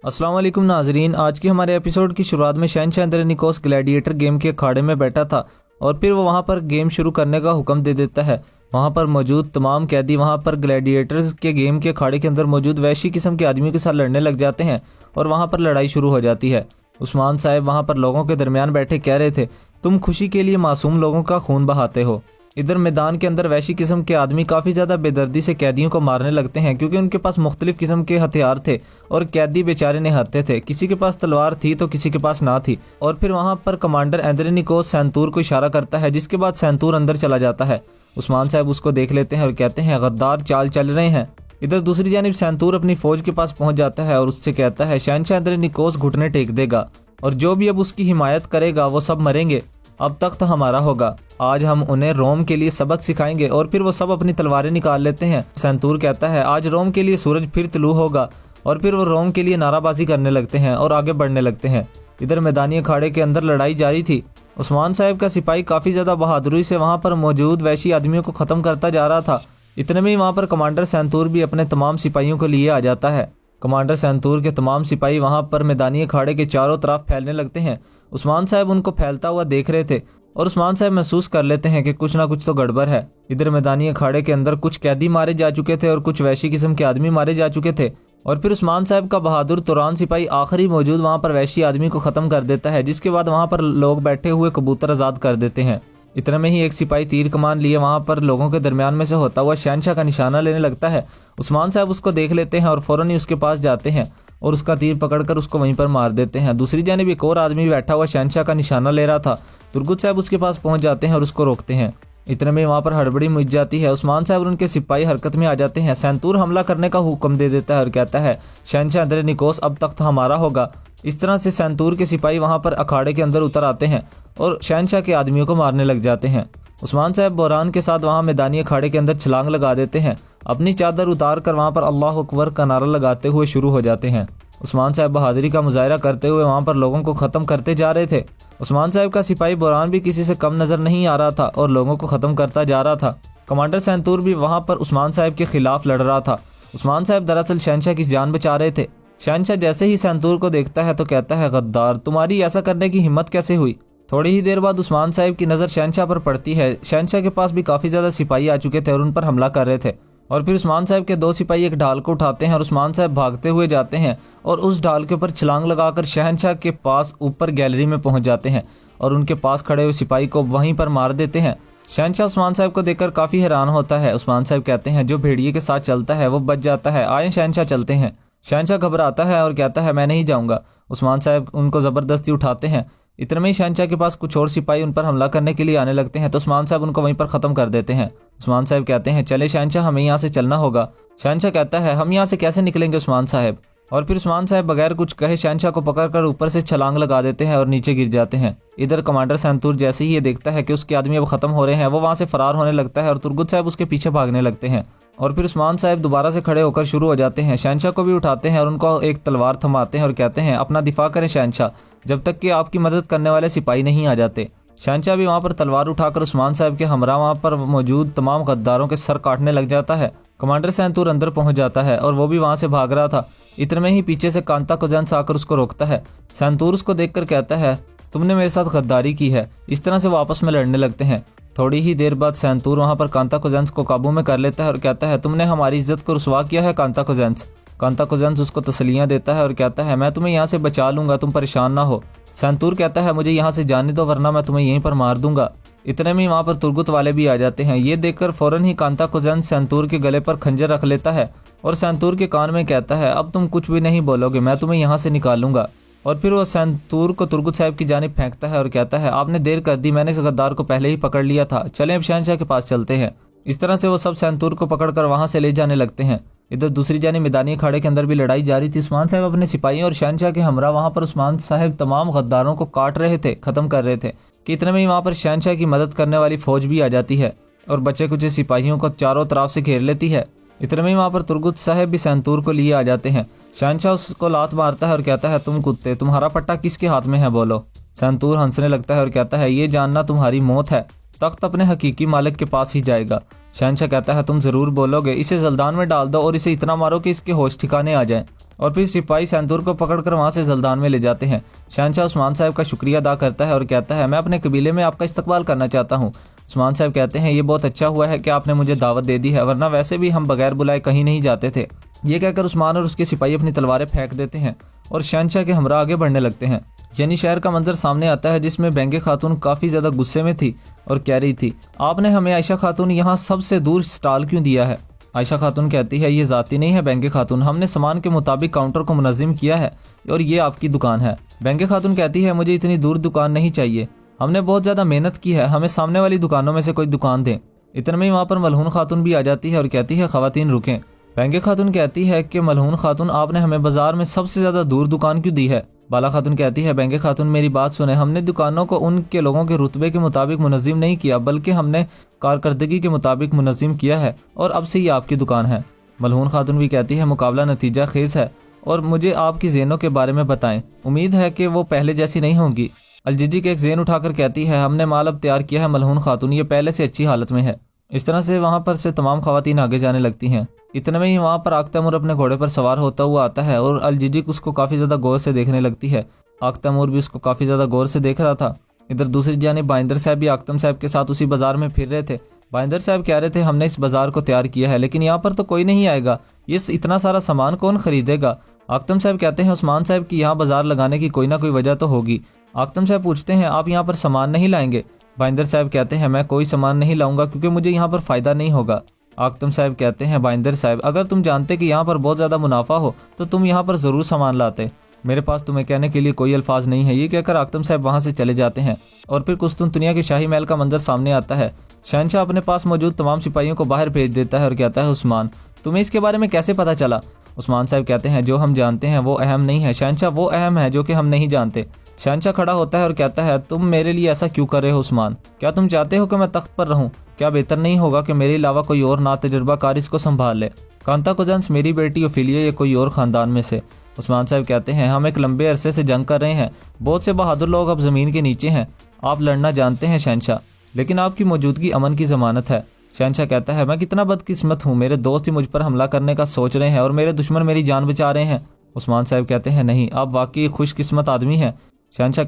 अस्सलाम वालेकुम नाजरीन। आज की हमारे एपिसोड की शुरुआत में शहनशाह एंद्रोनिकोस ग्लैडिएटर गेम के अखाड़े में बैठा था और फिर वो वहाँ पर गेम शुरू करने का हुक्म दे देता है। वहाँ पर मौजूद तमाम कैदी वहाँ पर ग्लैडिएटर्स के गेम के अखाड़े के अंदर मौजूद वैशी किस्म के आदमियों के साथ लड़ने लग जाते हैं और वहाँ पर लड़ाई शुरू हो जाती है। उस्मान साहब वहाँ पर लोगों के दरमियान बैठे कह रहे थे, तुम खुशी के लिए मासूम लोगों का खून बहाते हो। इधर मैदान के अंदर वैशी किस्म के आदमी काफ़ी ज़्यादा बेदर्दी से कैदियों को मारने लगते हैं क्योंकि उनके पास मुख्तलिफ किस्म के हथियार थे और कैदी बेचारे निहत्थे थे। किसी के पास तलवार थी तो किसी के पास ना थी। और फिर वहाँ पर कमांडर एंद्रोनिकोस सैंतूर को इशारा करता है, जिसके बाद सैंतूर अंदर चला जाता है। उस्मान साहब उसको देख लेते हैं और कहते हैं, गद्दार चाल चल रहे हैं। इधर दूसरी जानिब सैंतूर अपनी फौज के पास पहुंच जाता है और उससे कहता है, शहनशाह एंद्रोनिकोस घुटने टेक देगा और जो भी अब उसकी हिमायत करेगा वो सब मरेंगे। अब तख्त हमारा होगा। आज हम उन्हें रोम के लिए सबक सिखाएंगे। और फिर वो सब अपनी तलवारें निकाल लेते हैं। सैंतूर कहता है, आज रोम के लिए सूरज फिर तुलू होगा। और फिर वो रोम के लिए नाराबाजी करने लगते हैं और आगे बढ़ने लगते हैं। इधर मैदानी अखाड़े के अंदर लड़ाई जारी थी। उस्मान साहब का सिपाही काफ़ी ज़्यादा बहादुरी से वहाँ पर मौजूद वैशी आदमियों को ख़त्म करता जा रहा था। इतने में ही वहाँ पर कमांडर सैंतूर भी अपने तमाम सिपाहियों को लिए आ जाता है। कमांडर सैंतूर के तमाम सिपाही वहाँ पर मैदानी अखाड़े के चारों तरफ फैलने लगते हैं। उस्मान साहब उनको फैलता हुआ देख रहे थे और उस्मान साहब महसूस कर लेते हैं कि कुछ ना कुछ तो गड़बड़ है। इधर मैदानी अखाड़े के अंदर कुछ कैदी मारे जा चुके थे और कुछ वैशी किस्म के आदमी मारे जा चुके थे। और फिर उस्मान साहब का बहादुर तुरान सिपाही आखिरी मौजूद वहाँ पर वैशी आदमी को ख़त्म कर देता है, जिसके बाद वहाँ पर लोग बैठे हुए कबूतर आज़ाद कर देते हैं। इतने में ही एक सिपाही तीर कमान लिए वहाँ पर लोगों के दरमियान में से होता हुआ शहनशाह का निशाना लेने लगता है। उस्मान साहब उसको देख लेते हैं और फ़ौरन ही उसके पास जाते हैं और उसका तीर पकड़कर उसको वहीं पर मार देते हैं। दूसरी जानिब एक और आदमी बैठा हुआ शहनशाह का निशाना ले रहा था। तुर्गुत साहब उसके पास पहुंच जाते हैं और उसको रोकते हैं। इतने में वहाँ पर हड़बड़ी मच जाती है। उस्मान साहब और उनके सिपाही हरकत में आ जाते हैं। सैंतूर हमला करने का हुक्म दे देता है और कहता है, शहनशाह एंद्रोनिकोस अब तख्त हमारा होगा। इस तरह से सैंतूर के सिपाही वहाँ पर अखाड़े के अंदर उतर आते हैं और शहनशाह के आदमियों को मारने लग जाते हैं। उस्मान साहब बहरान के साथ वहाँ मैदानी अखाड़े के अंदर छलांग लगा देते हैं। अपनी चादर उतार कर वहाँ पर अल्लाह अकबर का नारा लगाते हुए शुरू हो जाते हैं। उस्मान साहब बहादुरी का मुजाहरा करते हुए वहाँ पर लोगों को ख़त्म करते जा रहे थे। उस्मान साहब का सिपाही बहरान भी किसी से कम नज़र नहीं आ रहा था और लोगों को ख़त्म करता जा रहा था। कमांडर सैंतूर भी वहाँ पर उस्मान साहब के खिलाफ लड़ रहा था। उस्मान साहब दरअसल शहनशाह की जान बचा रहे थे। शहनशाह जैसे ही सैंतूर को देखता है तो कहता है, गद्दार तुम्हारी ऐसा करने की हिम्मत कैसे हुई। थोड़ी ही देर बाद उस्मान साहब की नज़र शहनशाह पर पड़ती है। शहनशाह के पास भी काफ़ी ज़्यादा सिपाही आ चुके थे और उन पर हमला कर रहे थे। और फिर उस्मान साहब के दो सिपाही एक ढाल को उठाते हैं और उस्मान साहब भागते हुए जाते हैं और उस ढाल के ऊपर छलांग लगाकर शहनशाह के पास ऊपर गैलरी में पहुंच जाते हैं और उनके पास खड़े हुए सिपाही को वहीं पर मार देते हैं। शहनशाह उस्मान साहब को देखकर काफ़ी हैरान होता है। उस्मान साहब कहते हैं, जो भेड़िए के साथ चलता है वो बच जाता है, आए शहनशाह चलते हैं। शहनशाह घबराता है और कहता है, मैं नहीं जाऊँगा। उस्मान साहब उनको ज़बरदस्ती उठाते हैं। इतने में ही शहनशाह के पास कुछ और सिपाही उन पर हमला करने के लिए आने लगते हैं तो उस्मान साहब उनको वहीं पर ख़त्म कर देते हैं। उस्मान साहब कहते हैं, चले शहनशाह, हमें यहाँ से चलना होगा। शहनशाह कहता है, हम यहाँ से कैसे निकलेंगे उस्मान साहब। और फिर उस्मान साहब बगैर कुछ कहे शहनशाह को पकड़कर ऊपर से छलांग लगा देते हैं और नीचे गिर जाते हैं। इधर कमांडर सैंतूर जैसे ही ये देखता है कि उसके आदमी अब ख़त्म हो रहे हैं, वो वहाँ से फरार होने लगता है और तुर्गुत साहब उसके पीछे भागने लगते हैं। और फिर उस्मान साहब दोबारा से खड़े होकर शुरू हो जाते हैं। शहनशाह को भी उठाते हैं और उनको एक तलवार थमाते हैं और कहते हैं, अपना दिफा करें शहनशाह, जब तक कि आपकी मदद करने वाले सिपाही नहीं आ जाते। शहनशाह भी वहाँ पर तलवार उठाकर उस्मान साहब के हमरा वहाँ पर मौजूद तमाम गद्दारों के सर काटने लग जाता है। कमांडर सैंतूर अंदर पहुँच जाता है और वो भी वहाँ से भाग रहा था। इतने में ही पीछे से कांता कोजेंस आकर उसको रोकता है। सैंतूर उसको देखकर कहता है, तुमने मेरे साथ गद्दारी की है। इस तरह से वो आपस में लड़ने लगते हैं। थोड़ी ही देर बाद सैंतूर वहाँ पर कांता कोजेंस को काबू में कर लेता है और कहता है, तुमने हमारी इज्जत को रुसवा किया है कांता कोजेंस। कांता कोजेंस उसको तसलियाँ देता है और कहता है, मैं तुम्हें यहाँ से बचा लूँगा, तुम परेशान ना हो। सैंतूर कहता है, मुझे यहाँ से जाने दो वरना मैं तुम्हें यहीं पर मार दूंगा। इतने में वहाँ पर तुर्गुत वाले भी आ जाते हैं। ये देखकर फ़ौरन ही कांता कोजेंस सैंतूर के गले पर खंजर रख लेता है और सैंतूर के कान में कहता है, अब तुम कुछ भी नहीं बोलोगे, मैं तुम्हें यहाँ से निकालूंगा। और फिर वो सैंतूर को तुर्गुत साहब की जानिब फेंकता है और कहता है, आपने देर कर दी, मैंने इस गद्दार को पहले ही पकड़ लिया था, चलें अब शहनशाह के पास चलते हैं। इस तरह से वो सब सैंतूर को पकड़कर वहाँ से ले जाने लगते हैं। इधर दूसरी जानिब मैदानी अखाड़े के अंदर भी लड़ाई जारी थी। उस्मान साहब अपने सिपाहियों और शहनशाह के हमरा वहाँ पर उस्मान साहब तमाम गद्दारों को काट रहे थे, ख़त्म कर रहे थे कि इतने में ही वहाँ पर शहनशाह की मदद करने वाली फ़ौज भी आ जाती है और बचे कुछ सिपाहियों को चारों तरफ से घेर लेती है। इतने में ही वहाँ पर तुर्गुत साहब भी सैंतूर को लिए आ जाते हैं। शहनशाह उसको लात मारता है और कहता है, तुम कुत्ते, तुम्हारा पट्टा किसके हाथ में है बोलो। सैंतूर हंसने लगता है और कहता है, ये जानना तुम्हारी मौत है, तख्त अपने हकीकी मालिक के पास ही जाएगा। शहनशाह कहता है, तुम ज़रूर बोलोगे, इसे जल्दान में डाल दो और इसे इतना मारो कि इसके होश ठिकाने आ जाएं। और फिर सिपाही सैंतूर को पकड़कर वहाँ से जल्दान में ले जाते हैं। शहंशाह उस्मान साहब का शुक्रिया अदा करता है और कहता है मैं अपने कबीले में आपका इस्तकबाल करना चाहता हूँ। उस्मान साहब कहते हैं ये बहुत अच्छा हुआ है कि आपने मुझे दावत दे दी है, वरना वैसे भी हम बगैर बुलाए कहीं नहीं जाते थे। ये कहकर उस्मान और उसके सिपाही अपनी तलवारें फेंक देते हैं और शहंशाह के हमरा आगे बढ़ने लगते हैं। यानी शहर का मंजर सामने आता है जिसमें बेंगे खातून काफ़ी ज़्यादा गुस्से में थी और कह रही थी आपने हमें आयशा खातून यहाँ सबसे दूर स्टॉल क्यों दिया है। आयशा खातून कहती है ये ज़ाती नहीं है बेंगे खातून, हमने सामान के मुताबिक काउंटर को मुनज़्ज़म किया है और ये आपकी दुकान है। बेंगे खातून कहती है मुझे इतनी दूर दुकान नहीं चाहिए, हमने बहुत ज़्यादा मेहनत की है, हमें सामने वाली दुकानों में से कोई दुकान दें। इतने में ही वहाँ पर मलहून खातून भी आ जाती है और कहती है ख़वातीन रुकें। बेंगे खातून कहती है कि मलहून खातून आपने हमें बाजार में सबसे ज़्यादा दूर दुकान क्यों दी है। बाला खातून कहती है बेंगे खातून मेरी बात सुने, हमने दुकानों को उनके लोगों के रुतबे के मुताबिक मुनज़्ज़म नहीं किया बल्कि हमने कारकर्दगी के मुताबिक मुनज़्ज़म किया है और अब से ये आपकी दुकान है। मलहून खातून भी कहती है मुकाबला नतीजा खेज है और मुझे आपकी ज़ेनों के बारे में बताएं, उम्मीद है कि वो पहले जैसी नहीं होंगी। अलजीजी के एक ज़ेन उठाकर कहती है हमने माल अब तैयार किया है मलहून खातून, ये पहले से अच्छी हालत में है। इस तरह से वहाँ पर से तमाम ख़वातीन आगे जाने लगती हैं। इतने में ही वहाँ पर आग तैमूर अपने घोड़े पर सवार होता हुआ आता है और अलजीजी उसको काफ़ी ज़्यादा गौर से देखने लगती है। आग तैमूर भी उसको काफ़ी ज़्यादा गौर से देख रहा था। इधर दूसरी जानिब बाइंदर साहब भी आगतम साहब के साथ उसी बाज़ार में फिर रहे थे। बाइंदर साहब कह रहे थे हमने इस बाज़ार को तैयार किया है लेकिन यहाँ पर तो कोई नहीं आएगा, ये इतना सारा सामान कौन खरीदेगा। आगतम साहब कहते हैं उस्मान साहब की यहाँ बाज़ार लगाने की कोई ना कोई वजह तो होगी। आगतम साहब पूछते हैं आप यहाँ पर सामान नहीं लाएंगे। बाइंदर साहब कहते हैं मैं कोई सामान नहीं लाऊंगा क्योंकि मुझे यहाँ पर फ़ायदा नहीं होगा। आगतम साहब कहते हैं बाइंदर साहब अगर तुम जानते कि यहाँ पर बहुत ज़्यादा मुनाफा हो तो तुम यहाँ पर ज़रूर सामान लाते, मेरे पास तुम्हें कहने के लिए कोई अल्फाज नहीं है। ये कहकर आगतम साहब वहाँ से चले जाते हैं और फिर कुस्तुनतुनिया के शाही महल का मंजर सामने आता है। शहंशाह अपने पास मौजूद तमाम सिपाहियों को बाहर भेज देता है और कहता है उस्मान तुम्हें इसके बारे में कैसे पता चला। उस्मान साहब कहते हैं जो हम जानते हैं वो अहम नहीं है शहंशाह, वो अहम है जो कि हम नहीं जानते। शहंशाह खड़ा होता है और कहता है तुम मेरे लिए ऐसा क्यों कर रहे हो उस्मान, क्या तुम चाहते हो कि मैं तख्त पर रहूं? क्या बेहतर नहीं होगा कि मेरे अलावा कोई और ना तजुर्बाकार इसको संभाल ले? कांता कुजन्स मेरी बेटी ओफिलिया या कोई और ख़ानदान में से। उस्मान साहब कहते हैं हम एक लंबे अरसे से जंग कर रहे हैं, बहुत से बहादुर लोग अब ज़मीन के नीचे हैं, आप लड़ना जानते हैं शहंशाह, लेकिन आपकी मौजूदगी अमन की ज़मानत है। शहंशाह कहता है मैं कितना बदकिस्मत हूँ, मेरे दोस्त ही मुझ पर हमला करने का सोच रहे हैं और मेरे दुश्मन मेरी जान बचा रहे हैं। उस्मान साहब कहते हैं नहीं, आप वाकई खुशकिस्मत आदमी हैं। शहंशाह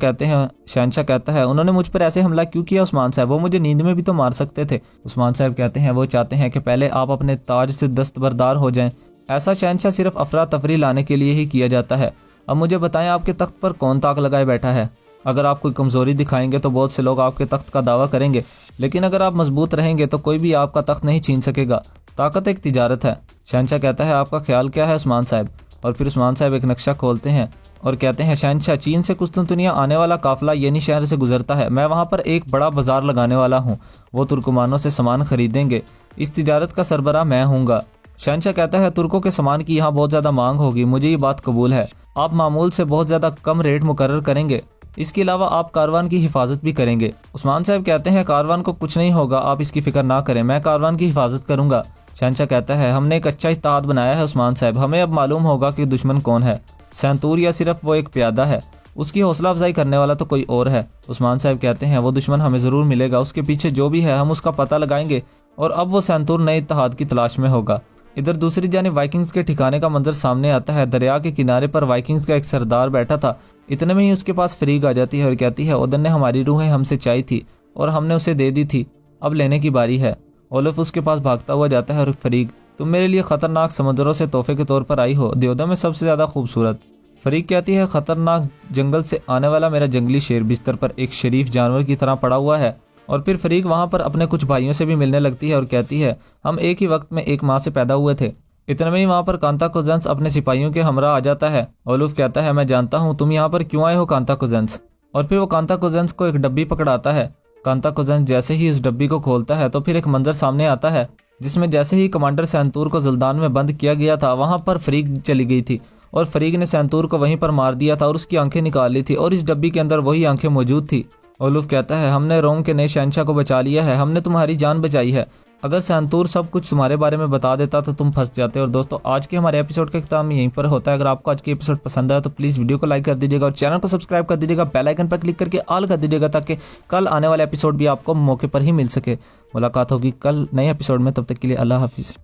कहता है उन्होंने मुझ पर ऐसे हमला क्यों किया उस्मान साहब, वो मुझे नींद में भी तो मार सकते थे। उस्मान साहब कहते हैं वो चाहते हैं कि पहले आप अपने ताज से दस्तबरदार हो जाएं, ऐसा शहंशाह सिर्फ अफरा तफरी लाने के लिए ही किया जाता है। अब मुझे बताएं आपके तख्त पर कौन ताक लगाए बैठा है। अगर आप कोई कमज़ोरी दिखाएंगे तो बहुत से लोग आपके तख्त का दावा करेंगे, लेकिन अगर आप मजबूत रहेंगे तो कोई भी आपका तख्त नहीं छीन सकेगा। ताकत एक तिजारत है। शहंशाह कहता है आपका ख्याल क्या है उस्मान साहब। और फिर उस्मान साहब एक नक्शा खोलते हैं और कहते हैं शहंशाह चीन से कुस्तुनतुनिया आने वाला काफिला यानी शहर से गुजरता है, मैं वहाँ पर एक बड़ा बाजार लगाने वाला हूँ, वो तुर्कमानों से सामान खरीदेंगे, इस तिजारत का सरबराह मैं हूँगा। शहंशाह कहता है तुर्कों के सामान की यहाँ बहुत ज़्यादा मांग होगी, मुझे ये बात कबूल है, आप मामूल से बहुत ज़्यादा कम रेट मुकर्रर करेंगे, इसके अलावा आप कारवान की हिफाजत भी करेंगे। उस्मान साहब कहते हैं कारवान को कुछ नहीं होगा, आप इसकी फिक्र ना करें, मैं कारवान की हिफाजत करूँगा। शहंशाह कहता है हमने एक अच्छा इत्तेहाद बनाया है उस्मान साहब, हमें अब मालूम होगा कि दुश्मन कौन है, सैंतूर या सिर्फ वो एक प्यादा है, उसकी हौसला अफजाई करने वाला तो कोई और है। उस्मान साहब कहते हैं वो दुश्मन हमें ज़रूर मिलेगा, उसके पीछे जो भी है हम उसका पता लगाएंगे और अब वो सैंतूर नए इत्तेहाद की तलाश में होगा। इधर दूसरी जानिब वाइकिंग्स के ठिकाने का मंजर सामने आता है। दरिया के किनारे पर वाइकिंग्स का एक सरदार बैठा था। इतने में ही उसके पास फरीक आ जाती है और कहती है ओदन ने हमारी रूहें हमसे चाही थी और हमने उसे दे दी थी, अब लेने की बारी है। ओलफ उसके पास भागता हुआ जाता है और फरीक तुम मेरे लिए खतरनाक समुद्रों से तोहफे के तौर पर आई हो, देवदा में सबसे ज़्यादा खूबसूरत। फरीक कहती है खतरनाक जंगल से आने वाला मेरा जंगली शेर बिस्तर पर एक शरीफ जानवर की तरह पड़ा हुआ है। और फिर फरीक वहाँ पर अपने कुछ भाइयों से भी मिलने लगती है और कहती है हम एक ही वक्त में एक माँ से पैदा हुए थे। इतने में ही वहाँ पर कांता कुजन्स अपने सिपाहियों के हमरा आ जाता है। ओलूफ कहता है मैं जानता हूँ तुम यहाँ पर क्यों आए हो कांता कुजन्स। और फिर वो कांता कुजन्स को एक डब्बी पकड़ाता है। कांता कुजन्स जैसे ही उस डब्बी को खोलता है तो फिर एक मंजर सामने आता है जिसमें जैसे ही कमांडर सैंतूर को ज़ुल्तान में बंद किया गया था वहाँ पर फरीक चली गई थी और फरीक ने सैंतूर को वहीं पर मार दिया था और उसकी आंखें निकाल ली थी और इस डब्बी के अंदर वही आंखें मौजूद थी। ओलूफ कहता है हमने रोम के नए शहंशाह को बचा लिया है, हमने तुम्हारी जान बचाई है, अगर सैंतूर सब कुछ तुम्हारे बारे में बता देता तो तुम फंस जाते। और दोस्तों आज के हमारे एपिसोड का इख्तिताम यहीं पर होता है। अगर आपको आज के एपिसोड पसंद आया तो प्लीज़ वीडियो को लाइक कर दीजिएगा और चैनल को सब्सक्राइब कर दीजिएगा, बेल आइकन पर क्लिक करके ऑल कर दीजिएगा ताकि कल आने वाला एपिसोड भी आपको मौके पर ही मिल सके। मुलाकात होगी कल नए एपिसोड में, तब तक के लिए अल्लाह हाफिज़।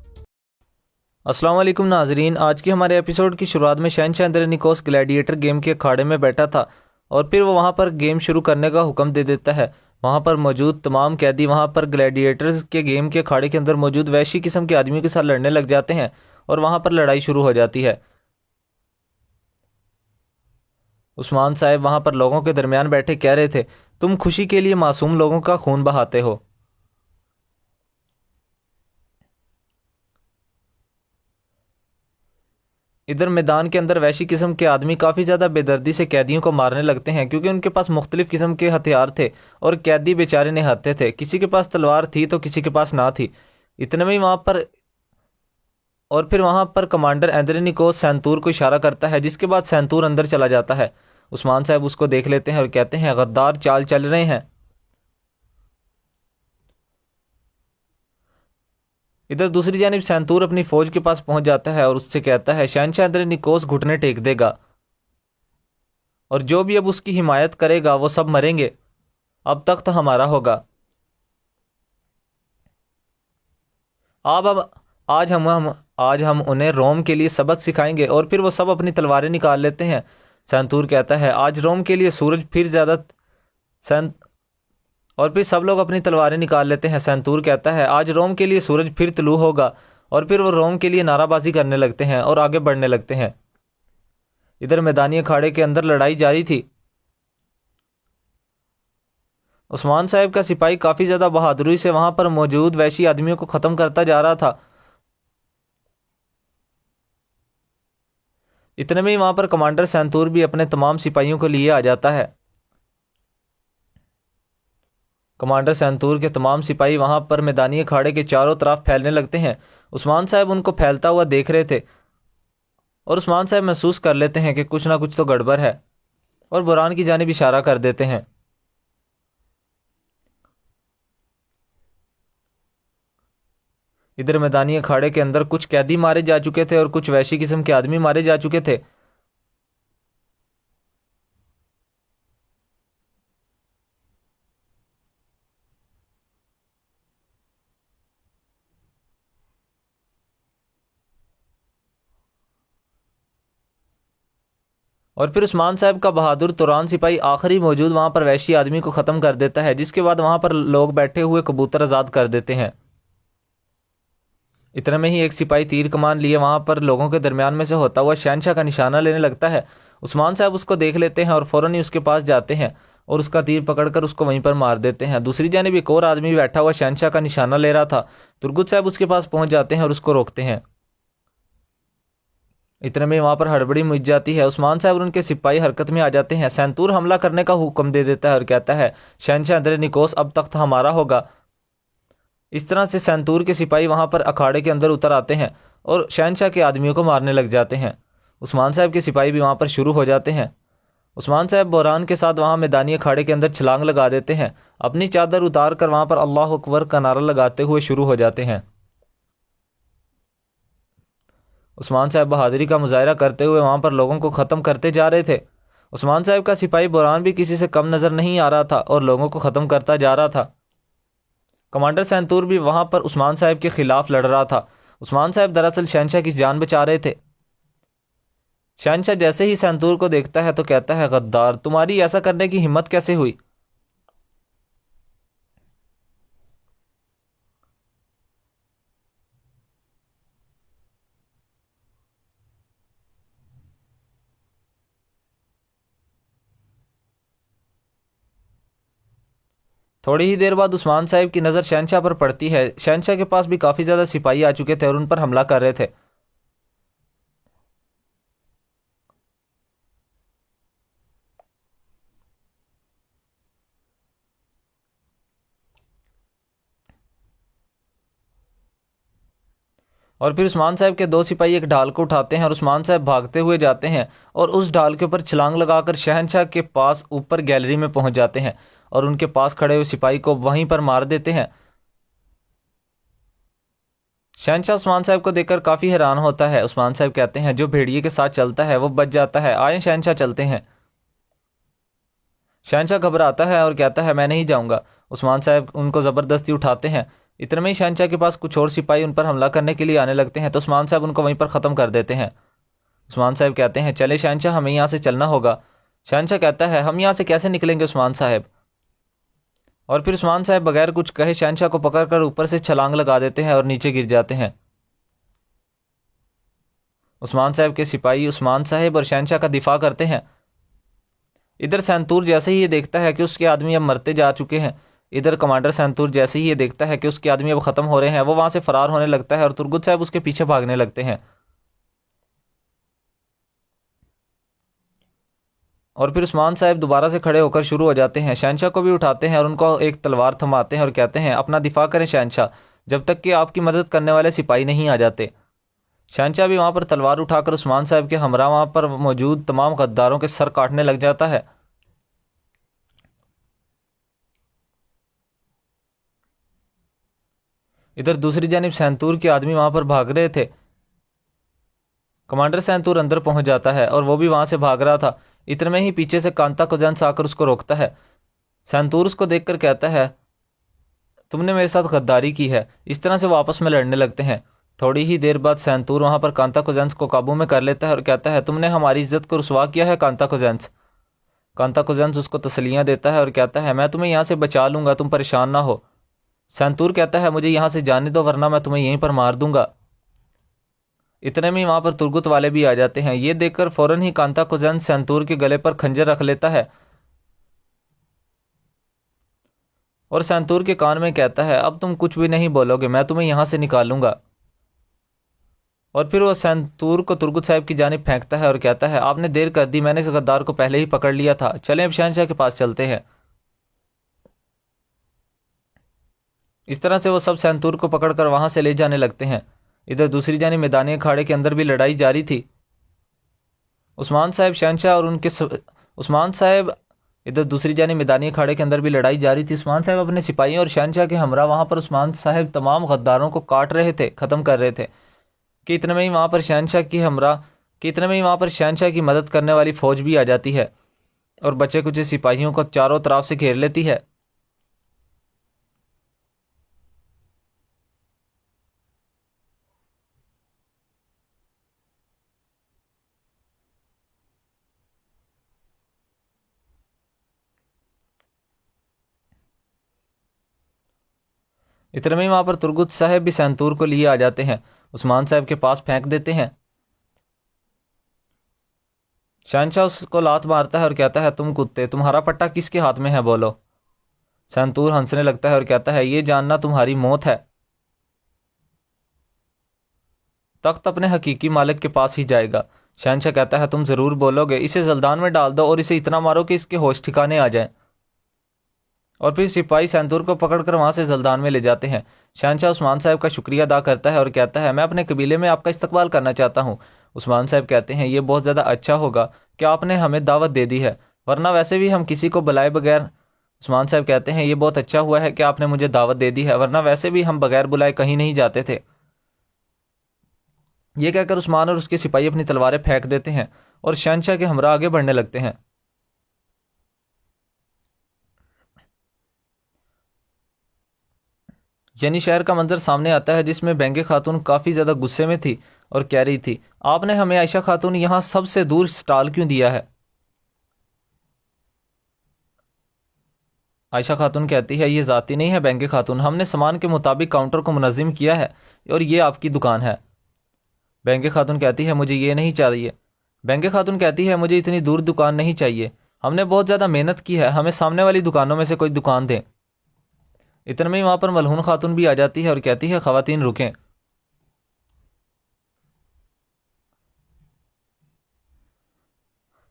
अस्सलाम वालेकुम नाजरीन। आज की हमारे एपिसोड की शुरुआत में शहनशाह इंद्रनिकोस ग्लैडिएटर गेम के अखाड़े में बैठा था और फिर वो वहाँ पर गेम शुरू करने का हुक्म दे देता है। वहाँ पर मौजूद तमाम कैदी वहाँ पर ग्लैडिएटर्स के गेम के अखाड़े के अंदर मौजूद वैशी किस्म के आदमियों के साथ लड़ने लग जाते हैं और वहाँ पर लड़ाई शुरू हो जाती है। उस्मान साहब वहाँ पर लोगों के दरमियान बैठे कह रहे थे, तुम खुशी के लिए मासूम लोगों का खून बहाते हो। इधर मैदान के अंदर वैशी किस्म के आदमी काफ़ी ज़्यादा बेदर्दी से कैदियों को मारने लगते हैं क्योंकि उनके पास मुख्तलिफ किस्म के हथियार थे और कैदी बेचारे निहत्थे थे। किसी के पास तलवार थी तो किसी के पास ना थी। इतने में ही वहाँ पर और फिर वहाँ पर कमांडर एंद्रेनिकोस सैंतूर को इशारा करता है, जिसके बाद सैंतूर अंदर चला जाता है। उस्मान साहब उसको देख लेते हैं और कहते हैं, गद्दार चाल चल रहे हैं। इधर दूसरी जानिब सैंतूर अपनी फ़ौज के पास पहुंच जाता है और उससे कहता है, शहनशाह एंद्रेनिकोस घुटने टेक देगा और जो भी अब उसकी हिमायत करेगा वो सब मरेंगे। अब तख्त हमारा होगा। अब आज हम उन्हें रोम के लिए सबक सिखाएंगे। और फिर वो सब अपनी तलवारें निकाल लेते हैं। सैंतूर कहता है, आज रोम के लिए सूरज फिर ज़्यादा सैन और फिर सब लोग अपनी तलवारें निकाल लेते हैं। सैंतूर कहता है, आज रोम के लिए सूरज फिर तुलू होगा। और फिर वो रोम के लिए नाराबाजी करने लगते हैं और आगे बढ़ने लगते हैं। इधर मैदानी अखाड़े के अंदर लड़ाई जारी थी। उस्मान साहब का सिपाही काफ़ी ज़्यादा बहादुरी से वहाँ पर मौजूद वैशी आदमियों को ख़त्म करता जा रहा था। इतने में ही वहाँ पर कमांडर सैंतूर भी अपने तमाम सिपाहियों को लिए आ जाता है। कमांडर सैंतूर के तमाम सिपाही वहाँ पर मैदानी अखाड़े के चारों तरफ फैलने लगते हैं। उस्मान साहब उनको फैलता हुआ देख रहे थे और उस्मान साहब महसूस कर लेते हैं कि कुछ ना कुछ तो गड़बड़ है और बुरान की जानिब इशारा कर देते हैं। इधर मैदानी अखाड़े के अंदर कुछ कैदी मारे जा चुके थे और कुछ वैशी किस्म के आदमी मारे जा चुके थे। और फिर उस्मान साहब का बहादुर तुरान सिपाही आखिरी मौजूद वहाँ पर वैशी आदमी को ख़त्म कर देता है, जिसके बाद वहाँ पर लोग बैठे हुए कबूतर आज़ाद कर देते हैं। इतने में ही एक सिपाही तीर कमान लिए वहाँ पर लोगों के दरमियान में से होता हुआ शहनशाह का निशाना लेने लगता है। उस्मान साहब उसको देख लेते हैं और फ़ौरन ही उसके पास जाते हैं और उसका तीर पकड़कर उसको वहीं पर मार देते हैं। दूसरी जानिब एक और आदमी बैठा हुआ शहनशाह का निशाना ले रहा था। तुर्गुत साहब उसके पास पहुँच जाते हैं और उसको रोकते हैं। इतने में वहाँ पर हड़बड़ी मच जाती है। उस्मान साहब और उनके सिपाही हरकत में आ जाते हैं। सैंतूर हमला करने का हुक्म दे देता है और कहता है, शहनशाह एंद्रेनिकोस अब तख्त हमारा होगा। इस तरह से सैंतूर के सिपाही वहाँ पर अखाड़े के अंदर उतर आते हैं और शहनशाह के आदमियों को मारने लग जाते हैं। उस्मान साहब के सिपाही भी वहाँ पर शुरू हो जाते हैं। उस्मान साहब बहरान के साथ वहाँ मैदानी अखाड़े के अंदर छलांग लगा देते हैं। अपनी चादर उतार कर वहाँ पर अल्लाह अकबर का नारा लगाते हुए शुरू हो जाते हैं। उस्मान साहब बहादुरी का मुजाहरा करते हुए वहाँ पर लोगों को ख़त्म करते जा रहे थे। उस्मान साहब का सिपाही बहरान भी किसी से कम नज़र नहीं आ रहा था और लोगों को ख़त्म करता जा रहा था। कमांडर सैंतूर भी वहाँ पर उस्मान साहब के ख़िलाफ़ लड़ रहा था। उस्मान साहब दरअसल शहनशाह की जान बचा रहे थे। शहनशाह जैसे ही सैंतूर को देखता है तो कहता है, गद्दार, तुम्हारी ऐसा करने की हिम्मत कैसे हुई? थोड़ी ही देर बाद उस्मान साहब की नज़र शहनशाह पर पड़ती है। शहनशाह के पास भी काफ़ी ज़्यादा सिपाही आ चुके थे और उन पर हमला कर रहे थे। और फिर उस्मान साहब के दो सिपाही एक ढाल को उठाते हैं और उस्मान साहब भागते हुए जाते हैं और उस ढाल के ऊपर छलांग लगाकर शहनशाह के पास ऊपर गैलरी में पहुंच जाते हैं और उनके पास खड़े हुए सिपाही को वहीं पर मार देते हैं। शहनशाह उस्मान साहब को देखकर काफ़ी हैरान होता है। उस्मान साहब कहते हैं, जो भेड़िए के साथ चलता है वो बच जाता है, आए शहनशाह चलते हैं। शहनशाह घबराता है और कहता है, मैं नहीं जाऊँगा। उस्मान साहब उनको ज़बरदस्ती उठाते हैं इतने में ही शहंशाह के पास कुछ और सिपाही उन पर हमला करने के लिए आने लगते हैं, तो उस्मान साहब उनको वहीं पर ख़त्म कर देते हैं। उस्मान साहब कहते हैं चले शहंशाह, हमें यहाँ से चलना होगा। शहंशाह कहता है हम यहाँ से कैसे निकलेंगे उस्मान साहब। और फिर उस्मान साहब बगैर कुछ कहे शहंशाह को पकड़कर ऊपर से छलांग लगा देते हैं और नीचे गिर जाते हैं। उस्मान साहब के सिपाही उस्मान साहब और शहंशाह का दिफा करते हैं। इधर सैंतूर जैसे ही ये देखता है कि उसके आदमी अब मरते जा चुके हैं, इधर कमांडर सैंतूर जैसे ही ये देखता है कि उसके आदमी अब ख़त्म हो रहे हैं, वो वहाँ से फ़रार होने लगता है और तुर्गुत साहब उसके पीछे भागने लगते हैं। और फिर उस्मान साहब दोबारा से खड़े होकर शुरू हो जाते हैं। शहंशाह को भी उठाते हैं और उनको एक तलवार थमाते हैं और कहते हैं अपना दिफा करें शहंशाह, जब तक कि आपकी मदद करने वाले सिपाही नहीं आ जाते। शहंशाह भी वहाँ पर तलवार उठाकर उस्मान साहब के हमरा वहाँ पर मौजूद तमाम गद्दारों के सर काटने लग जाता है। इधर दूसरी जानिब सैंतूर के आदमी वहाँ पर भाग रहे थे। कमांडर सैंतूर अंदर पहुँच जाता है और वो भी वहाँ से भाग रहा था। इतने में ही पीछे से कांता कोजेंस आकर उसको रोकता है। सैंतूर उसको देखकर कहता है तुमने मेरे साथ गद्दारी की है। इस तरह से वो आपस में लड़ने लगते हैं। थोड़ी ही देर बाद सैंतूर वहाँ पर कांता कोजेंस को काबू में कर लेता है और कहता है तुमने हमारी इज्जत को रुसवा किया है कांता कोजेंस। कांता कोजेंस उसको तसलियाँ देता है और कहता है मैं तुम्हें यहाँ से बचा लूँगा, तुम परेशान ना हो। सैंतूर कहता है मुझे यहाँ से जाने दो वरना मैं तुम्हें यहीं पर मार दूंगा। इतने में वहाँ पर तुर्गुत वाले भी आ जाते हैं। ये देखकर फ़ौरन ही कांता कोजेंस सैंतूर के गले पर खंजर रख लेता है और सैंतूर के कान में कहता है अब तुम कुछ भी नहीं बोलोगे, मैं तुम्हें यहाँ से निकालूंगा। और फिर वो सैंतूर को तुर्गुत साहब की जानिब फेंकता है और कहता है आपने देर कर दी, मैंने इस गद्दार को पहले ही पकड़ लिया था, चलें अब शहंशाह के पास चलते हैं। इस तरह से वो सब सैंतूर को पकड़कर वहाँ से ले जाने लगते हैं। इधर दूसरी जानिब मैदानी अखाड़े के अंदर भी लड़ाई जारी थी। उस्मान साहब शहंशाह और उनके उस्मान साहब इधर दूसरी जानिब मैदानी अखाड़े के अंदर भी लड़ाई जारी थी। उस्मान साहब अपने सिपाहियों और शहंशाह के हमरा वहाँ पर उस्मान साहब तमाम गद्दारों को काट रहे थे, ख़त्म कर रहे थे कि इतने में ही वहाँ पर शहंशाह की हमरा कि इतने में ही वहाँ पर शहंशाह की मदद करने वाली फ़ौज भी आ जाती है और बचे कुछ सिपाहियों को चारों तरफ से घेर लेती है। इतने में वहाँ पर तुर्गुत साहब भी सैंतूर को लिए आ जाते हैं, उस्मान साहब के पास फेंक देते हैं। शहंशाह उसको लात मारता है और कहता है तुम कुत्ते, तुम्हारा पट्टा किसके हाथ में है बोलो। सैंतूर हंसने लगता है और कहता है ये जानना तुम्हारी मौत है। तख्त अपने हकीकी मालिक के पास ही जाएगा। शहंशाह कहता है तुम ज़रूर बोलोगे, इसे जल्दान में डाल दो और इसे इतना मारो कि इसके होश ठिकाने आ जाएं। और फिर सिपाही सैंतूर को पकड़कर वहाँ से जल्दान में ले जाते हैं। शहंशाह उस्मान साहब का शुक्रिया अदा करता है और कहता है मैं अपने कबीले में आपका इस्तकबाल करना चाहता हूँ। उस्मान साहब कहते हैं ये बहुत ज़्यादा अच्छा होगा कि आपने हमें दावत दे दी है, वरना वैसे भी हम किसी को बुलाए बगैर। उस्मान साहब कहते हैं ये बहुत अच्छा हुआ है कि आपने मुझे दावत दे दी है, वरना वैसे भी हम बगैर बुलाए कहीं नहीं जाते थे। ये कहकर उस्मान और उसके सिपाही अपनी तलवारें फेंक देते हैं और शहंशाह के हमरा आगे बढ़ने लगते हैं। यानी शहर का मंजर सामने आता है जिसमें बेंगे खातून काफ़ी ज़्यादा गुस्से में थी और कह रही थी आपने हमें आयशा खातून यहाँ सबसे दूर स्टॉल क्यों दिया है। आयशा खातून कहती है ये ज़ाती नहीं है बेंगे खातून, हमने सामान के मुताबिक काउंटर को मुनज़्ज़म किया है और ये आपकी दुकान है। बेंगे खातून कहती है मुझे ये नहीं चाहिए। बेंगे खातून कहती है मुझे इतनी दूर दुकान नहीं चाहिए, हमने बहुत ज़्यादा मेहनत की है, हमें सामने वाली दुकानों में से कोई दुकान दें। इतने में वहाँ पर मलहून खातून भी आ जाती है और कहती है ख़वातीन रुकें।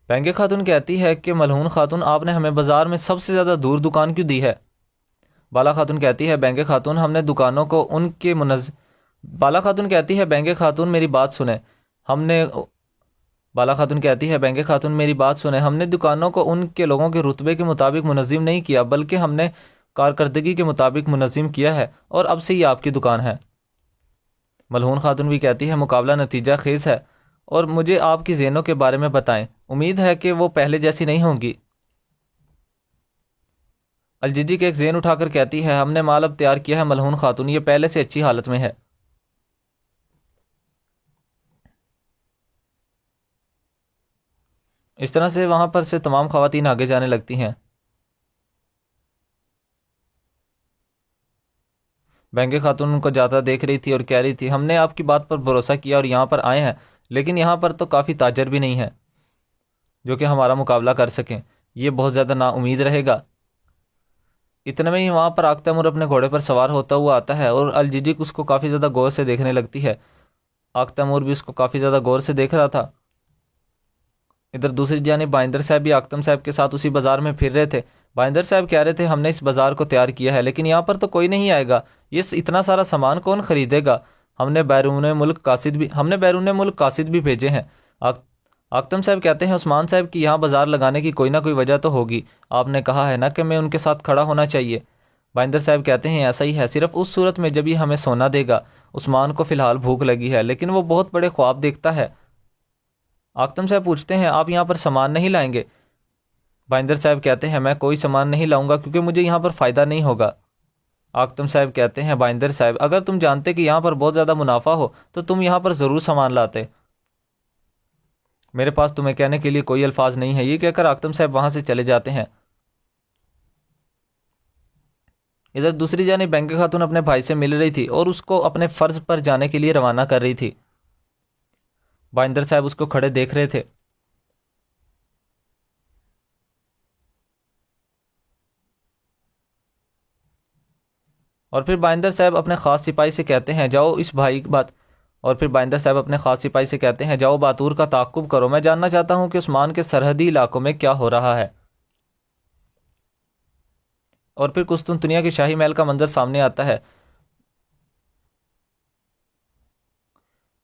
बेंगे खातून कहती है कि मलहून खातून आपने हमें बाज़ार में सबसे ज़्यादा दूर दुकान क्यों दी है। बाला खातून कहती है बेंगे खातून हमने दुकानों को उनके बाला खातून कहती है बेंगे खातून मेरी बात सुने, हमने बाला खातून कहती है बेंगे खातून मेरी बात सुने, हमने दुकानों को उनके लोगों के रुतबे के मुताबिक मुनज़्ज़म नहीं किया, बल्कि हमने कारकर्दगी के मुताबिक मुनज़्ज़म किया है और अब से ये आपकी दुकान है। मलहून खातून भी कहती है मुकाबला नतीजा खेज़ है और मुझे आपकी ज़ेनों के बारे में बताएं, उम्मीद है कि वो पहले जैसी नहीं होंगी। अलजीजी के एक जेन उठाकर कहती है, हमने माल अब तैयार किया है मलहून खातून, ये पहले से अच्छी हालत में है। इस तरह से वहां पर से तमाम खवातीन आगे जाने लगती हैं। बैंके खातून उनको जाता देख रही थी और कह रही थी, हमने आपकी बात पर भरोसा किया और यहाँ पर आए हैं, लेकिन यहाँ पर तो काफ़ी ताजर भी नहीं है जो कि हमारा मुकाबला कर सकें। ये बहुत ज़्यादा नाउमीद रहेगा। इतने में ही वहाँ पर आख्तमूर अपने घोड़े पर सवार होता हुआ आता है और अलजीजी उसको काफ़ी ज़्यादा गौर से देखने लगती है। आख्तमूर भी उसको काफ़ी ज़्यादा गौर से देख रहा था। इधर दूसरी जानिब बाइंदर साहब भी आख्तम साहब के साथ उसी बाज़ार में फिर रहे थे। बाइंदर साहब कह रहे थे, हमने इस बाज़ार को तैयार किया है, लेकिन यहाँ पर तो कोई नहीं आएगा, ये इतना सारा सामान कौन ख़रीदेगा। हमने बैरून मुल्क कासिद भी भेजे हैं। आख्तम साहब कहते हैं, उस्मान साहब की यहाँ बाज़ार लगाने की कोई ना कोई वजह तो होगी। आपने कहा है ना कि मैं उनके साथ खड़ा होना चाहिए। बाइंदर साहब कहते हैं, ऐसा ही है, सिर्फ उस सूरत में जब ही हमें सोना देगा। उस्मान को फ़िलहाल भूख लगी है, लेकिन वो बहुत बड़े ख्वाब देखता है। आख्तम साहब पूछते हैं, आप यहाँ पर सामान नहीं लाएंगे। बाइंदर साहब कहते हैं, मैं कोई सामान नहीं लाऊंगा क्योंकि मुझे यहाँ पर फ़ायदा नहीं होगा। आख्तम साहब कहते हैं, बाइंदर साहब, अगर तुम जानते कि यहाँ पर बहुत ज़्यादा मुनाफा हो तो तुम यहाँ पर ज़रूर सामान लाते। मेरे पास तुम्हें कहने के लिए कोई अल्फाज नहीं है। ये कहकर आख्तम साहब वहाँ से चले जाते हैं। इधर दूसरी जानिब बैंक खातून अपने भाई से मिल रही थी और उसको अपने फ़र्ज़ पर जाने के लिए रवाना कर रही थी। बाइंदर साहब उसको खड़े देख रहे थे। और फिर बाइंदर साहब अपने ख़ास सिपाही से कहते हैं, जाओ इस भाई बात और फिर बाइंदर साहब अपने ख़ास सिपाही से कहते हैं, जाओ बातूर का ताक़ुब करो, मैं जानना चाहता हूँ कि उस्मान के सरहदी इलाकों में क्या हो रहा है। और फिर कुस्तुनतुनिया के शाही महल का मंजर सामने आता है।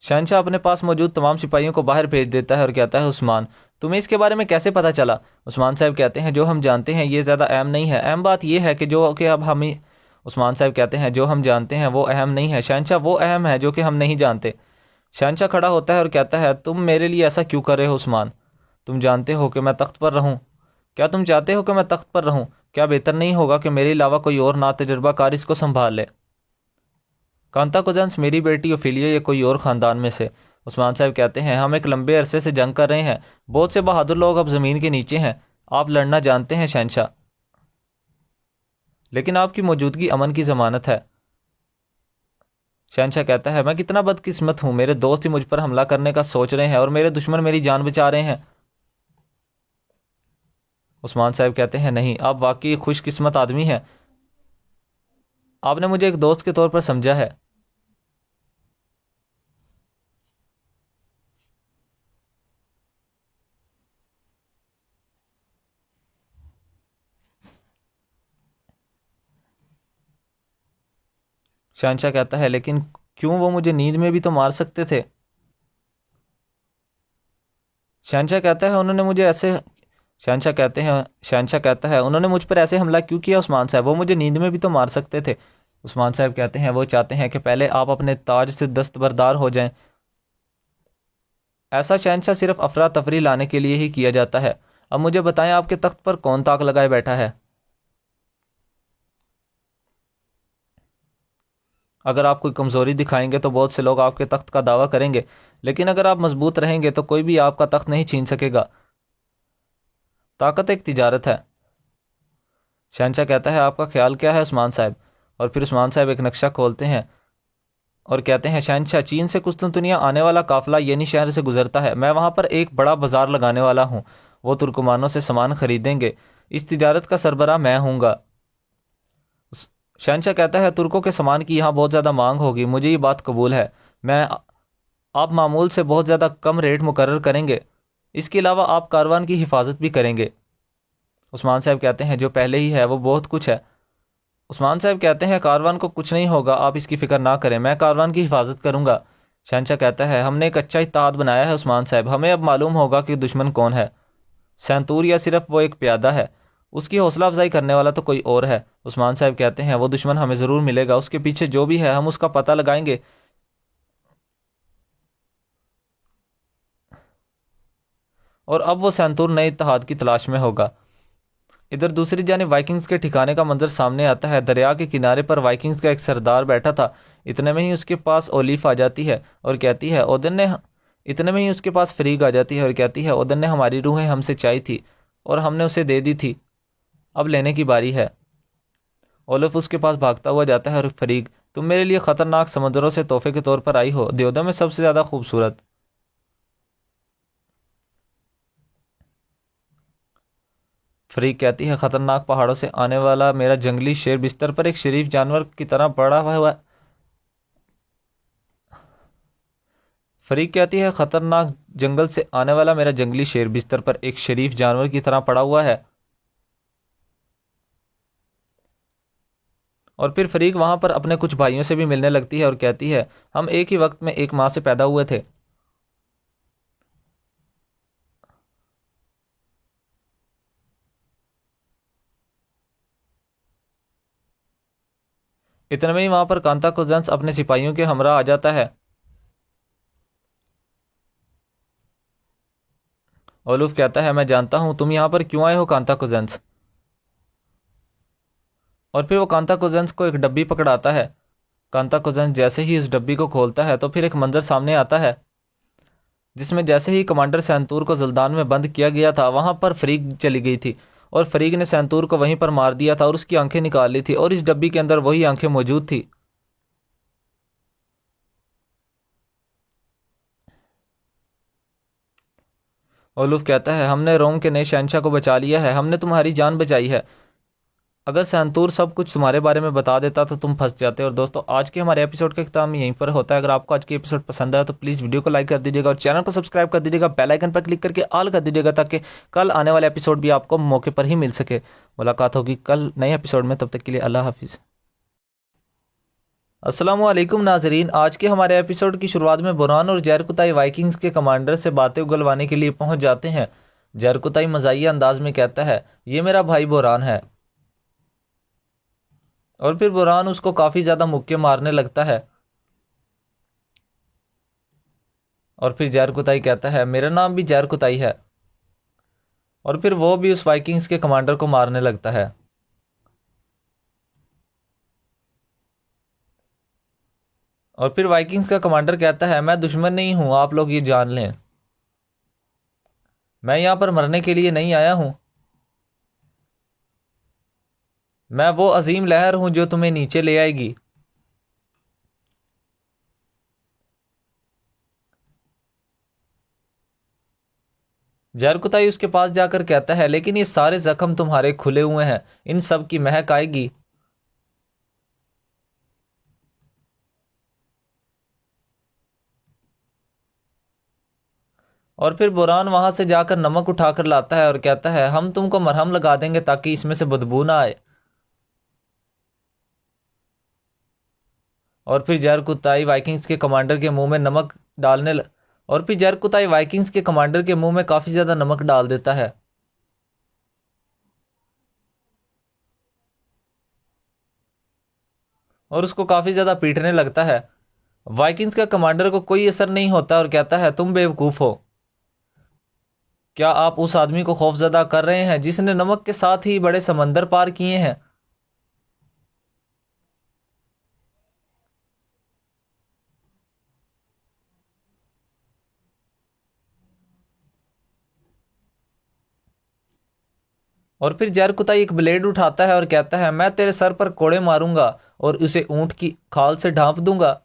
शहनशाह अपने पास मौजूद तमाम सिपाहियों को बाहर भेज देता है और कहता है, उस्मान, तुम्हें इसके बारे में कैसे पता चला। उस्मान साहब कहते हैं, जो हम जानते हैं ये ज़्यादा अहम नहीं है, अहम बात यह है कि अब हम ही। उस्मान साहब कहते हैं, जो हम जानते हैं वो अहम नहीं है शहनशाह, वो अहम है जो कि हम नहीं जानते। शहनशाह खड़ा होता है और कहता है, तुम मेरे लिए ऐसा क्यों कर रहे हो उस्मान। तुम जानते हो कि मैं तख्त पर रहूं। क्या तुम चाहते हो कि मैं तख्त पर रहूं। क्या बेहतर नहीं होगा कि मेरे अलावा कोई और ना तजुर्बाकार इसको संभाल ले। कांता कोजंस मेरी बेटी ओफिलिया या कोई और ख़ानदान में से। उस्मान साहब कहते हैं, हम एक लंबे अरसे से जंग कर रहे हैं, बहुत से बहादुर लोग अब ज़मीन के नीचे हैं, आप लड़ना जानते हैं शहनशाह, लेकिन आपकी मौजूदगी अमन की ज़मानत है। शहनशाह कहता है, मैं कितना बदकिस्मत हूँ, मेरे दोस्त ही मुझ पर हमला करने का सोच रहे हैं और मेरे दुश्मन मेरी जान बचा रहे हैं। उस्मान साहब कहते हैं, नहीं, आप वाकई खुशकिस्मत आदमी हैं, आपने मुझे एक दोस्त के तौर पर समझा है। शहनशाह कहता है, लेकिन क्यों, वो मुझे नींद में भी तो मार सकते थे। शहनशाह कहता है, उन्होंने मुझे ऐसे शहनशाह कहता है, उन्होंने मुझ पर ऐसे हमला क्यों किया उस्मान साहब, वो मुझे नींद में भी तो मार सकते थे। उस्मान साहब कहते हैं, वो चाहते हैं कि पहले आप अपने ताज से दस्तबरदार हो जाएं। ऐसा शहनशाह सिर्फ अफरा तफरी लाने के लिए ही किया जाता है। अब मुझे बताएं, आपके तख्त पर कौन ताक लगाए बैठा है। अगर आप कोई कमज़ोरी दिखाएंगे तो बहुत से लोग आपके तख्त का दावा करेंगे, लेकिन अगर आप मजबूत रहेंगे तो कोई भी आपका तख्त नहीं छीन सकेगा। ताकत एक तिजारत है। शहनशाह कहता है, आपका ख्याल क्या है उस्मान साहब। और फिर उस्मान साहब एक नक्शा खोलते हैं और कहते हैं, शहनशाह, चीन से कुस्तुनतुनिया आने वाला काफिला येनी शहर से गुजरता है, मैं वहाँ पर एक बड़ा बाजार लगाने वाला हूँ, वो तुर्कमानों से सामान खरीदेंगे, इस तिजारत का सरबराह मैं हूँगा। शहनशाह कहता है, तुर्कों के सामान की यहाँ बहुत ज़्यादा मांग होगी, मुझे ये बात कबूल है, मैं आप मामूल से बहुत ज़्यादा कम रेट मुकर्रर करेंगे, इसके अलावा आप कारवान की हिफाजत भी करेंगे। उस्मान साहब कहते हैं, जो पहले ही है वो बहुत कुछ है। उस्मान साहब कहते हैं, कारवान को कुछ नहीं होगा, आप इसकी फ़िक्र ना करें, मैं कारवान की हिफाजत करूँगा। शहनशाह कहता है, हमने एक अच्छा इत्तेहाद बनाया है उस्मान साहब, हमें अब मालूम होगा कि दुश्मन कौन है। सैंतूर या सिर्फ वो एक प्यादा है, उसकी हौसला अफजाई करने वाला तो कोई और है। उस्मान साहब कहते हैं, वो दुश्मन हमें ज़रूर मिलेगा, उसके पीछे जो भी है हम उसका पता लगाएंगे। और अब वो सैंतूर नए इत्तेहाद की तलाश में होगा। इधर दूसरी जानिब वाइकिंग्स के ठिकाने का मंजर सामने आता है। दरिया के किनारे पर वाइकिंग्स का एक सरदार बैठा था। इतने में ही उसके पास ओलिफ आ जाती है और कहती है ओदन ने इतने में ही उसके पास फ्रीग आ जाती है और कहती है ओदन ने हमारी रूहें हमसे चाही थी और हमने उसे दे दी थी, अब लेने की बारी है। ओलिफ उसके पास भागता हुआ जाता है और फ्रीग, तुम मेरे लिए ख़तरनाक समंदरों से तोहफे के तौर पर आई हो, देवदा में सबसे ज़्यादा खूबसूरत। फ्रीक कहती है ख़तरनाक पहाड़ों से आने वाला मेरा जंगली शेर बिस्तर पर एक शरीफ जानवर की तरह पड़ा हुआ है। फरीक कहती है खतरनाक जंगल से आने वाला मेरा जंगली शेर बिस्तर पर एक शरीफ जानवर की तरह पड़ा हुआ है। और फिर फरीक वहां पर अपने कुछ भाइयों से भी मिलने लगती है और कहती है हम एक ही वक्त में एक माँ से पैदा हुए थे। इतने में ही वहां पर कांता कुजंस अपने सिपाहियों के हमरा आ जाता है। ओलूफ कहता है मैं जानता हूं तुम यहां पर क्यों आए हो कांता कुजंस। और फिर वो कांता कुजंस को एक डब्बी पकड़ाता है। कांता कुजंस जैसे ही उस डब्बी को खोलता है तो फिर एक मंजर सामने आता है जिसमें जैसे ही कमांडर सैंतूर को जल्दान में बंद किया गया था वहां पर फरीक चली गई थी और फरीक ने सैंतूर को वहीं पर मार दिया था और उसकी आंखें निकाल ली थी और इस डब्बी के अंदर वही आंखें मौजूद थी। ओलूफ कहता है हमने रोम के नए शहंशाह को बचा लिया है, हमने तुम्हारी जान बचाई है। अगर सैंतूर सब कुछ तुम्हारे बारे में बता देता तो तुम फंस जाते। और दोस्तों आज के हमारे एपिसोड का इख्तिताम यहीं पर होता है। अगर आपको आज की एपिसोड पसंद आया तो प्लीज़ वीडियो को लाइक कर दीजिएगा और चैनल को सब्सक्राइब कर दीजिएगा, बेल आइकन पर क्लिक करके ऑल कर दीजिएगा ताकि कल आने वाले एपिसोड भी आपको मौके पर ही मिल सके। मुलाकात होगी कल नए एपिसोड में, तब तक के लिए अल्लाह हाफिज़। अस्सलामुअलैकुम नाजरीन, आज के हमारे एपिसोड की शुरुआत में बुरान और जैरकुताई वाइकिंग्स के कमांडर से बातें उगलवाने के लिए पहुंच जाते हैं। जैरकुताई मज़ाहिया अंदाज में कहता है ये मेरा भाई बुरान है। और फिर बुरान उसको काफ़ी ज़्यादा मुक्के मारने लगता है। और फिर जैरकुताई कहता है मेरा नाम भी जैरकुताई है। और फिर वो भी उस वाइकिंग्स के कमांडर को मारने लगता है। और फिर वाइकिंग्स का कमांडर कहता है मैं दुश्मन नहीं हूं, आप लोग ये जान लें, मैं यहां पर मरने के लिए नहीं आया हूं, मैं वो अजीम लहर हूं जो तुम्हें नीचे ले आएगी। जैरकुताई उसके पास जाकर कहता है लेकिन ये सारे जख्म तुम्हारे खुले हुए हैं, इन सब की महक आएगी। और फिर बुरान वहां से जाकर नमक उठाकर लाता है और कहता है हम तुमको मरहम लगा देंगे ताकि इसमें से बदबू ना आए। और फिर जैरकुताई वाइकिंग्स के कमांडर के मुंह में नमक डालने ल... और फिर जैरकुताई वाइकिंग्स के कमांडर के मुंह में काफ़ी ज़्यादा नमक डाल देता है। और उसको काफ़ी ज़्यादा पीटने लगता है। वाइकिंग्स का कमांडर को कोई असर नहीं होता और कहता है तुम बेवकूफ़ हो, क्या आप उस आदमी को खौफजदा कर रहे हैं जिसने नमक के साथ ही बड़े समंदर पार किए हैं। और फिर जैरकुताई एक ब्लेड उठाता है और कहता है मैं तेरे सर पर कोड़े मारूंगा और उसे ऊंट की खाल से ढांप दूंगा।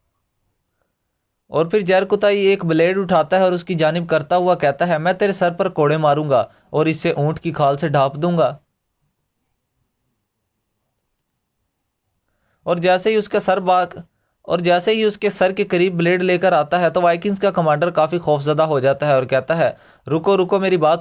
और फिर जैरकुताई एक ब्लेड उठाता है और उसकी जानिब करता हुआ कहता है मैं तेरे सर पर कोड़े मारूंगा और इसे ऊंट की खाल से ढांप दूंगा। और जैसे ही उसका सर बाग और जैसे ही उसके सर के करीब ब्लेड लेकर आता है तो वाइकिंग्स का कमांडर काफ़ी खौफजदा हो जाता है और कहता है रुको रुको मेरी बात